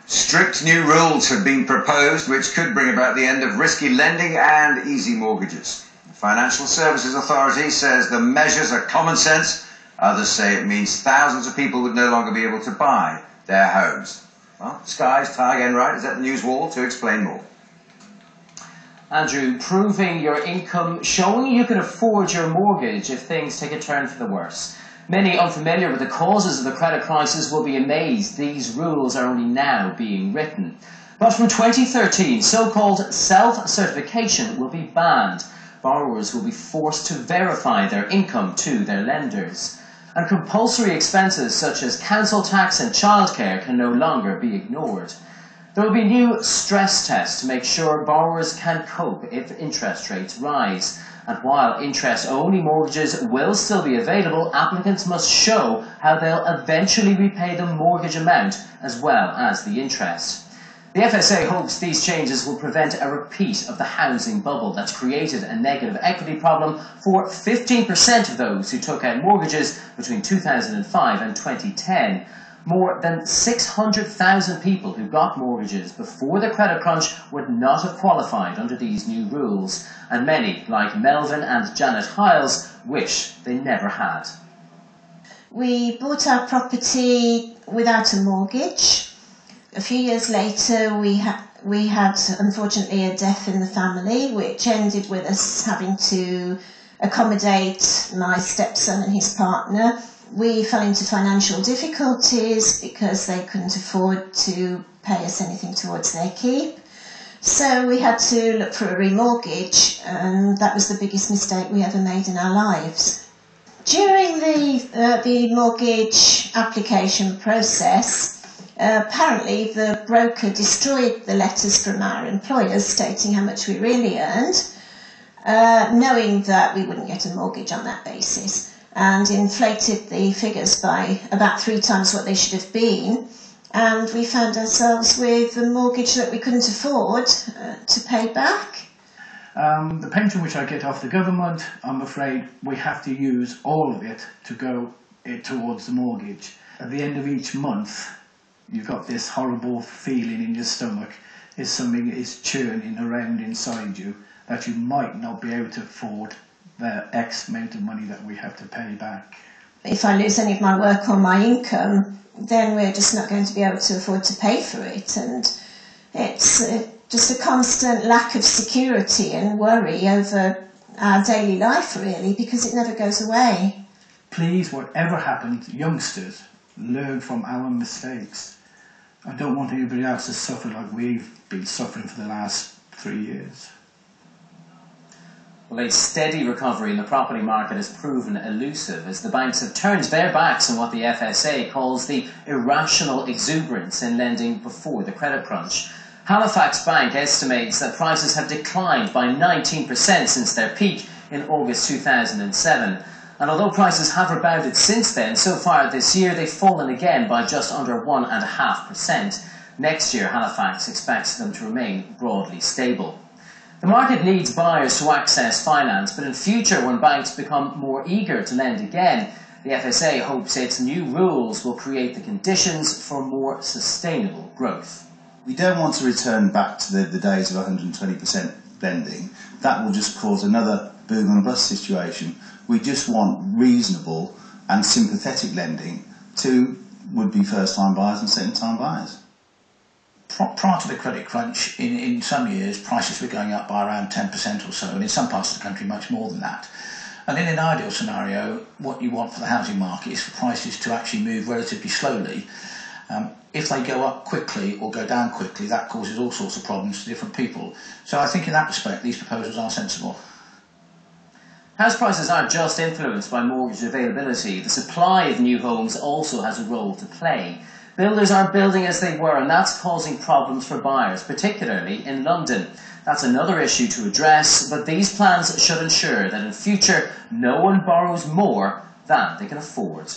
Strict new rules have been proposed which could bring about the end of risky lending and easy mortgages. The Financial Services Authority says the measures are common sense. Others say it means thousands of people would no longer be able to buy their homes. Well, Sky's Tag Enright is at the news wall to explain more. Andrew, proving your income, showing you can afford your mortgage if things take a turn for the worse. Many unfamiliar with the causes of the credit crisis will be amazed these rules are only now being written. But from 2013, so-called self-certification will be banned. Borrowers will be forced to verify their income to their lenders. And compulsory expenses such as council tax and childcare can no longer be ignored. There will be new stress tests to make sure borrowers can cope if interest rates rise. And while interest-only mortgages will still be available, applicants must show how they'll eventually repay the mortgage amount as well as the interest. The FSA hopes these changes will prevent a repeat of the housing bubble that's created a negative equity problem for 15% of those who took out mortgages between 2005 and 2010. More than 600,000 people who got mortgages before the credit crunch would not have qualified under these new rules, and many, like Melvin and Janet Hiles, wish they never had. We bought our property without a mortgage. A few years later, we had unfortunately a death in the family, which ended with us having to accommodate my stepson and his partner. We fell into financial difficulties because they couldn't afford to pay us anything towards their keep. So we had to look for a remortgage, and that was the biggest mistake we ever made in our lives. During the mortgage application process, apparently the broker destroyed the letters from our employers stating how much we really earned, knowing that we wouldn't get a mortgage on that basis, and inflated the figures by about 3 times what they should have been, and we found ourselves with a mortgage that we couldn't afford to pay back. The pension which I get off the government, I'm afraid we have to use all of it to go towards the mortgage. At the end of each month, you've got this horrible feeling in your stomach as something is churning around inside you that you might not be able to afford the X amount of money that we have to pay back. If I lose any of my work or my income, then we're just not going to be able to afford to pay for it, and it's just a constant lack of security and worry over our daily life, really, because it never goes away. Please, whatever happens, youngsters, learn from our mistakes. I don't want anybody else to suffer like we've been suffering for the last 3 years. Well, a steady recovery in the property market has proven elusive as the banks have turned their backs on what the FSA calls the irrational exuberance in lending before the credit crunch. Halifax Bank estimates that prices have declined by 19% since their peak in August 2007. And although prices have rebounded since then, so far this year they've fallen again by just under 1.5%. Next year, Halifax expects them to remain broadly stable. The market needs buyers to access finance, but in future, when banks become more eager to lend again, the FSA hopes its new rules will create the conditions for more sustainable growth. We don't want to return back to the days of 120% lending. That will just cause another boom and bust situation. We just want reasonable and sympathetic lending to would-be first-time buyers and second-time buyers. Prior to the credit crunch, in some years, prices were going up by around 10% or so, and in some parts of the country much more than that. And in an ideal scenario, what you want for the housing market is for prices to actually move relatively slowly. If they go up quickly or go down quickly, that causes all sorts of problems to different people. So I think in that respect, these proposals are sensible. House prices aren't just influenced by mortgage availability. The supply of new homes also has a role to play. Builders aren't building as they were, and that's causing problems for buyers, particularly in London. That's another issue to address, but these plans should ensure that in future no one borrows more than they can afford.